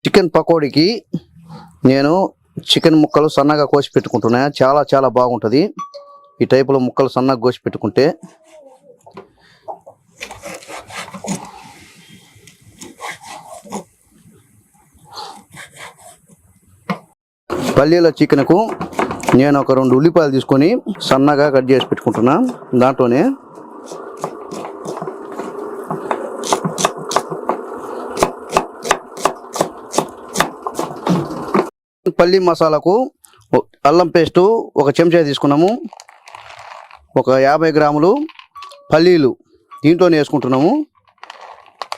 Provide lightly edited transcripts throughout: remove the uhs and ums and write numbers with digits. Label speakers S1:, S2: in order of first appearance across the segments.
S1: Chicken పకోడీకి నేను chicken ముక్కలు సన్నగా కోసి పెట్టుకుంటున్నా. చాలా చాలా బాగుంటుంది ఈ టైపులో ముక్కలు సన్నగా కోసి పెట్టుకుంటే. పల్లీల చికెన్కు నేను ఒక 2 ఉల్లిపాయలు తీసుకొని సన్నగా కట్ చేసి పెట్టుకుంటున్నా. దాంట్లోనే పల్లీ మసాలాకు అల్లం పేస్టు 1 చెంచా తీసుకున్నాము. ఒక 50 గ్రాములు పల్లీలు దీంట్లోనే వేసుకుంటున్నాము.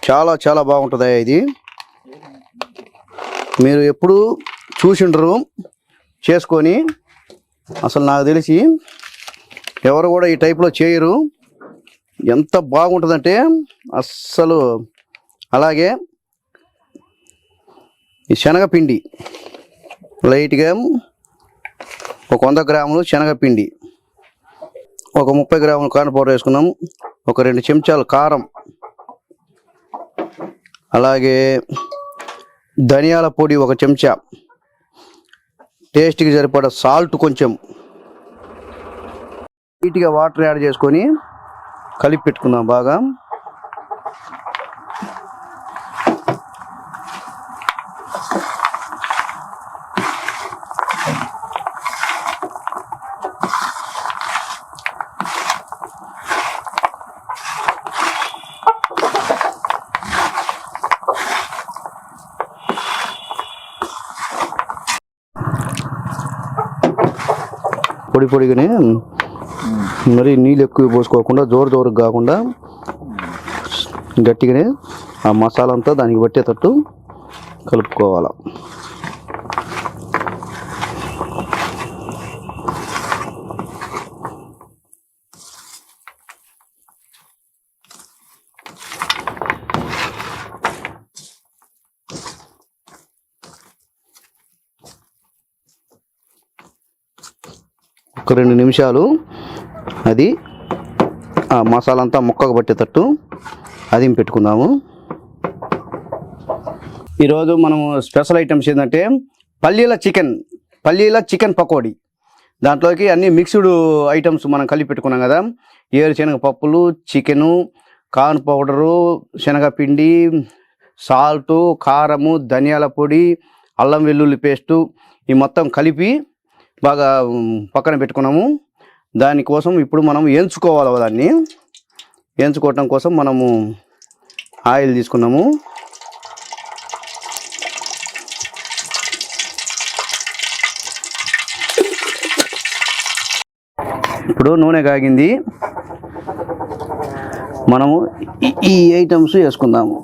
S1: చాలా చాలా బాగుంటుంది ఇది. మీరు ఎప్పుడు చూసిండ్రు చేసుకొని, అసలు నాకు తెలిసి ఎవరు కూడా ఈ టైప్లో చేయరు. ఎంత బాగుంటుందంటే అస్సలు. అలాగే ఈ శనగపిండి లైట్గా ఒక 100 గ్రాములు శనగపిండి, ఒక 30 గ్రాములు కార్న్ పౌడర్ వేసుకున్నాం. ఒక 2 చెంచాలు కారం, అలాగే ధనియాల పొడి 1 చెంచా, టేస్ట్కి సరిపడా సాల్ట్ కొంచెం, నీట్గా వాటర్ యాడ్ చేసుకొని కలిపి పెట్టుకుందాం బాగా. పొడిగానే మరి నీళ్ళు ఎక్కువ పోసుకోకుండా జోరుగా కాకుండా గట్టిగానే ఆ మసాలా అంతా దానికి పట్టేటట్టు కలుపుకోవాలి. ఒక 2 నిమిషాలు అది ఆ మసాలా అంతా ముక్కకు పట్టేటట్టు అది పెట్టుకుందాము. ఈరోజు మనము స్పెషల్ ఐటమ్స్ ఏంటంటే పల్లీల చికెన్ పకోడీ. దాంట్లోకి అన్ని మిక్స్డ్ ఐటమ్స్ మనం కలిపి పెట్టుకున్నాం కదా. ఏరుశనగ పప్పులు, చికెను, కార్న్ పౌడరు, శనగపిండి, సాల్టు, కారము, ధనియాల పొడి, అల్లం వెల్లుల్లి పేస్టు, ఈ మొత్తం కలిపి బాగా పక్కన పెట్టుకున్నాము. దానికోసం ఇప్పుడు మనం వేయించుకోవాలి. దాన్ని వేయించుకోవటం కోసం మనము ఆయిల్ తీసుకున్నాము. ఇప్పుడు నూనె కాగింది. మనము ఈ ఐటమ్స్ వేసుకుందాము.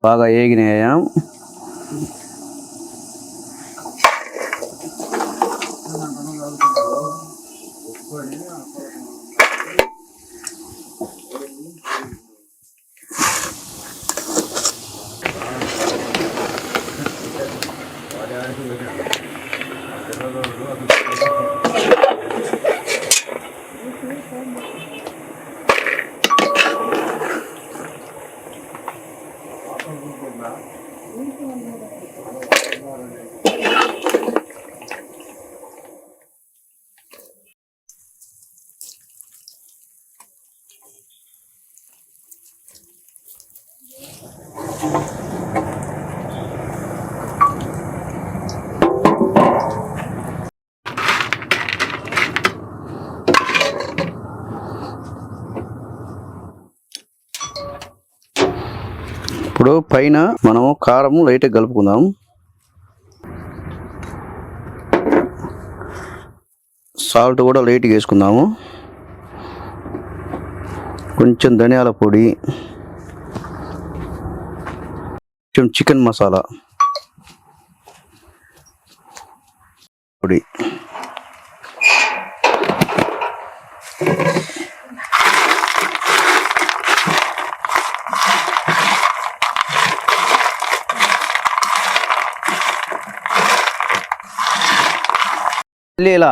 S1: బాగా ఏగినాయా. ఇప్పుడు పైన మనం కారం లైట్గా కలుపుకుందాం. సాల్ట్ కూడా లైట్గా వేసుకుందాము. కొంచెం ధనియాల పొడి, కొంచెం చికెన్ మసాలా పొడి, పల్లీల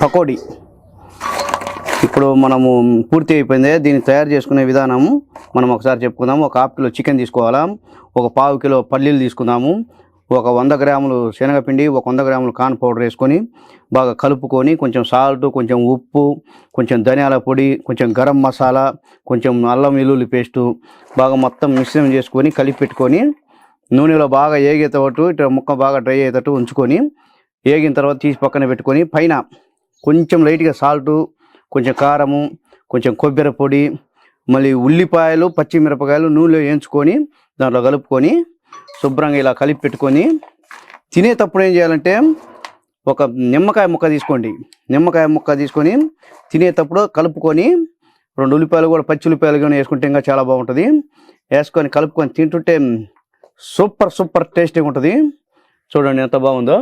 S1: పకోడీ ఇప్పుడు మనము పూర్తి అయిపోయింది. దీన్ని తయారు చేసుకునే విధానము మనం ఒకసారి చెప్పుకుందాము. ఒక 1/2 కిలో చికెన్ తీసుకోవాలా, ఒక 1/4 కిలో పల్లీలు తీసుకుందాము, ఒక 100 గ్రాములు శనగపిండి, ఒక 100 గ్రాములు కార్న్ పౌడర్ వేసుకొని బాగా కలుపుకొని కొంచెం సాల్ట్, కొంచెం ఉప్పు, కొంచెం ధనియాల పొడి, కొంచెం గరం మసాలా, కొంచెం అల్లం వెల్లుల్లి పేస్టు బాగా మొత్తం మిశ్రమం చేసుకొని కలిపి పెట్టుకొని నూనెలో బాగా ఏగేటట్టు ఇట్లా ముక్క బాగా డ్రై అయ్యేటట్టు ఉంచుకొని ఏగిన తర్వాత తీసి పక్కన పెట్టుకొని పైన కొంచెం లైట్గా సాల్టు, కొంచెం కారము, కొంచెం కొబ్బరి పొడి, మళ్ళీ ఉల్లిపాయలు, పచ్చిమిరపకాయలు నూనెలో వేయించుకొని దాంట్లో కలుపుకొని శుభ్రంగా ఇలా కలిపి పెట్టుకొని తినేటప్పుడు ఏం చేయాలంటే ఒక నిమ్మకాయ ముక్క తీసుకోండి. నిమ్మకాయ ముక్క తీసుకొని తినేటప్పుడు కలుపుకొని 2 ఉల్లిపాయలు కూడా పచ్చి ఉల్లిపాయలు కానీ వేసుకుంటే ఇంకా చాలా బాగుంటుంది. వేసుకొని కలుపుకొని తింటుంటే సూపర్ టేస్టీగా ఉంటుంది. చూడండి ఎంత బాగుందో.